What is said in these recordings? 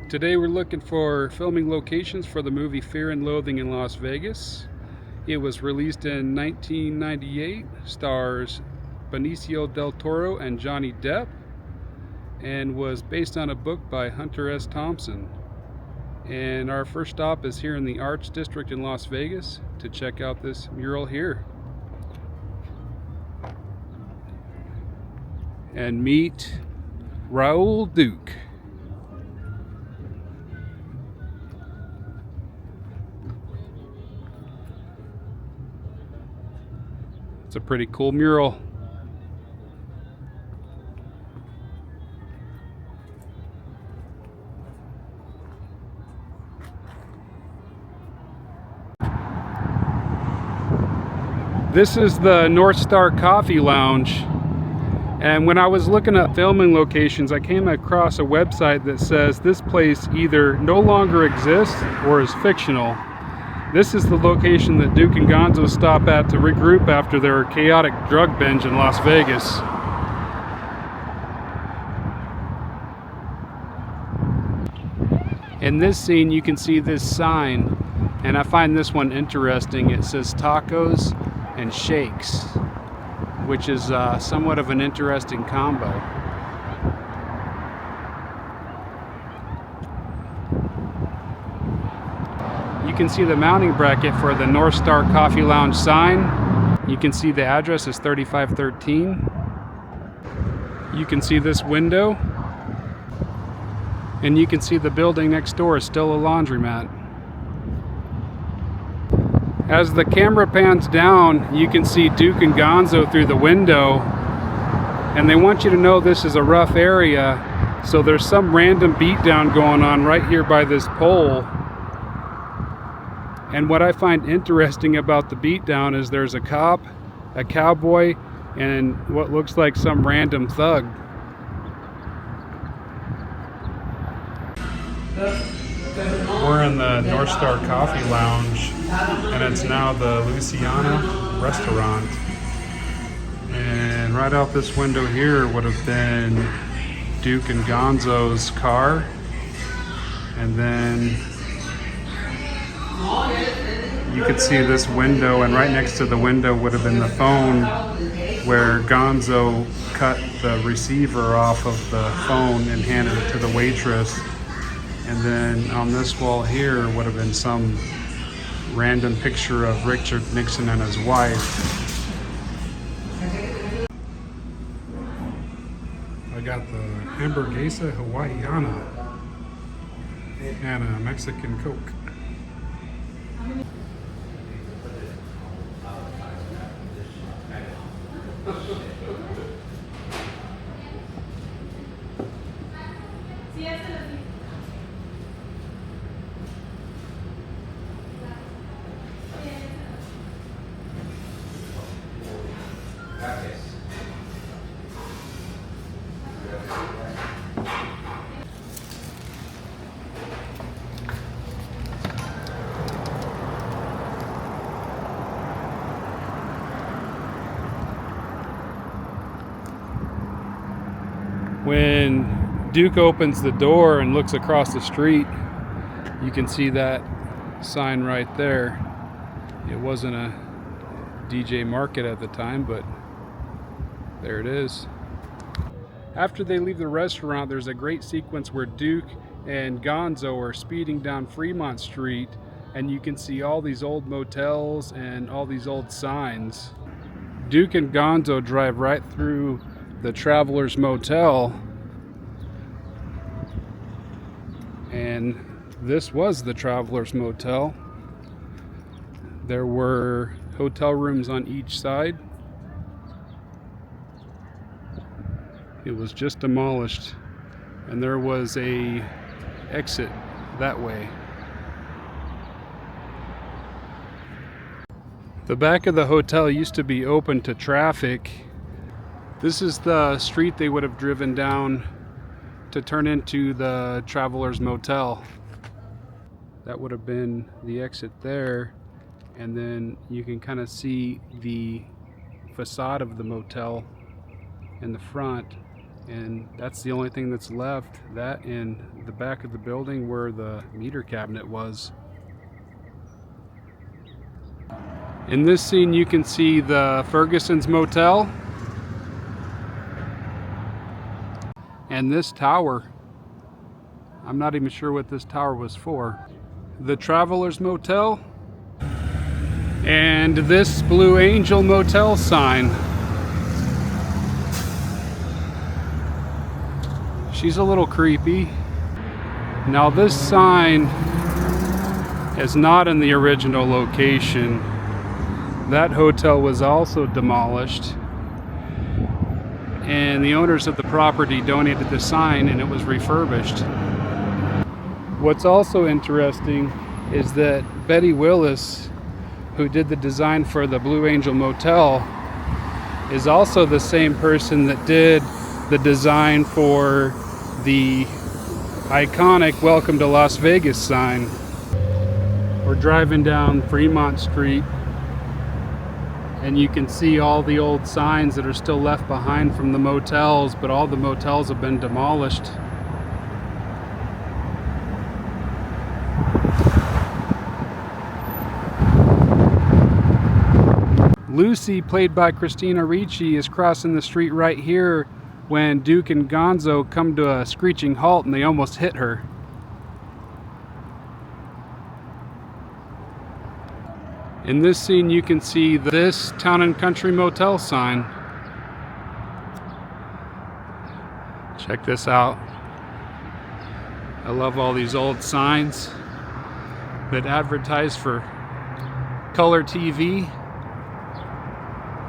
Today we're looking for filming locations for the movie Fear and Loathing in Las Vegas. It was released in 1998, stars Benicio del Toro and Johnny Depp, and was based on a book by Hunter S. Thompson. And our first stop is here in the Arts District in Las Vegas to check out this mural here. And meet Raoul Duke. It's a pretty cool mural. This is the North Star Coffee Lounge, and when I was looking at filming locations, I came across a website that says this place either no longer exists or is fictional. This is the location that Duke and Gonzo stop at to regroup after their chaotic drug binge in Las Vegas. In this scene you can see this sign, and I find this one interesting. It says tacos and shakes, which is somewhat of an interesting combo. You can see the mounting bracket for the North Star Coffee Lounge sign. You can see the address is 3513. You can see this window, and you can see the building next door is still a laundromat. As the camera pans down, you can see Duke and Gonzo through the window, and they want you to know this is a rough area, so there's some random beatdown going on right here by this pole. And what I find interesting about the beatdown is there's a cop, a cowboy, and what looks like some random thug. We're in the North Star Coffee Lounge, and it's now the Luciana restaurant. And right out this window here would have been Duke and Gonzo's car. And then you could see this window, and right next to the window would have been the phone where Gonzo cut the receiver off of the phone and handed it to the waitress. And then on this wall here would have been some random picture of Richard Nixon and his wife. I got the hamburguesa Hawaiiana and a Mexican Coke. When Duke opens the door and looks across the street, you can see that sign right there. It wasn't a DJ market at the time, but there it is. After they leave the restaurant, there's a great sequence where Duke and Gonzo are speeding down Fremont Street, and you can see all these old motels and all these old signs. Duke and Gonzo drive right through the Travelers Motel, and this was the Travelers Motel. There were hotel rooms on each side. It was just demolished, and there was a exit that way. The back of the hotel used to be open to traffic. This is the street they would have driven down to turn into the Travelers Motel. That would have been the exit there, and then you can kind of see the facade of the motel in the front. And that's the only thing that's left. That in the back of the building where the meter cabinet was. In this scene you can see the Ferguson's Motel and this tower. I'm not even sure what this tower was for. The Travelers Motel and this Blue Angel Motel sign. She's a little creepy. Now this sign is not in the original location. That hotel was also demolished, and the owners of the property donated the sign and it was refurbished. What's also interesting is that Betty Willis, who did the design for the Blue Angel Motel, is also the same person that did the design for the iconic Welcome to Las Vegas sign. We're driving down Fremont Street, and you can see all the old signs that are still left behind from the motels, but all the motels have been demolished. Lucy, played by Christina Ricci, is crossing the street right here when Duke and Gonzo come to a screeching halt and they almost hit her. In this scene you can see this Town and Country Motel sign. Check this out. I love all these old signs that advertise for color TV,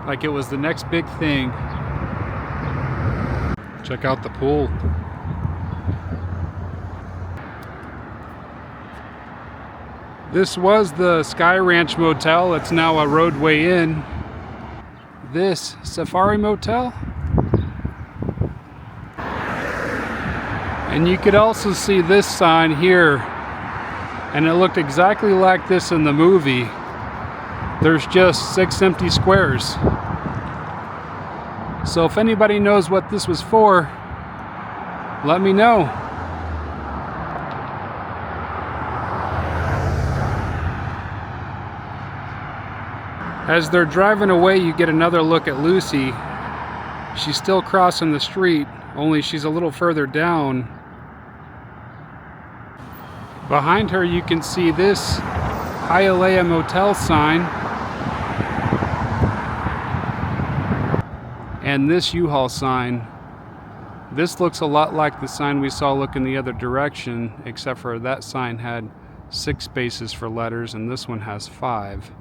like it was the next big thing. Check out the pool. This was the Sky Ranch Motel. It's now a roadway inn. This Safari Motel. And you could also see this sign here, and it looked exactly like this in the movie. There's just 6 empty squares. So if anybody knows what this was for, let me know. As they're driving away, you get another look at Lucy. She's still crossing the street, only she's a little further down. Behind her you can see this Hialeah Motel sign and this U-Haul sign. This looks a lot like the sign we saw looking the other direction, except for that sign had 6 spaces for letters and this one has 5.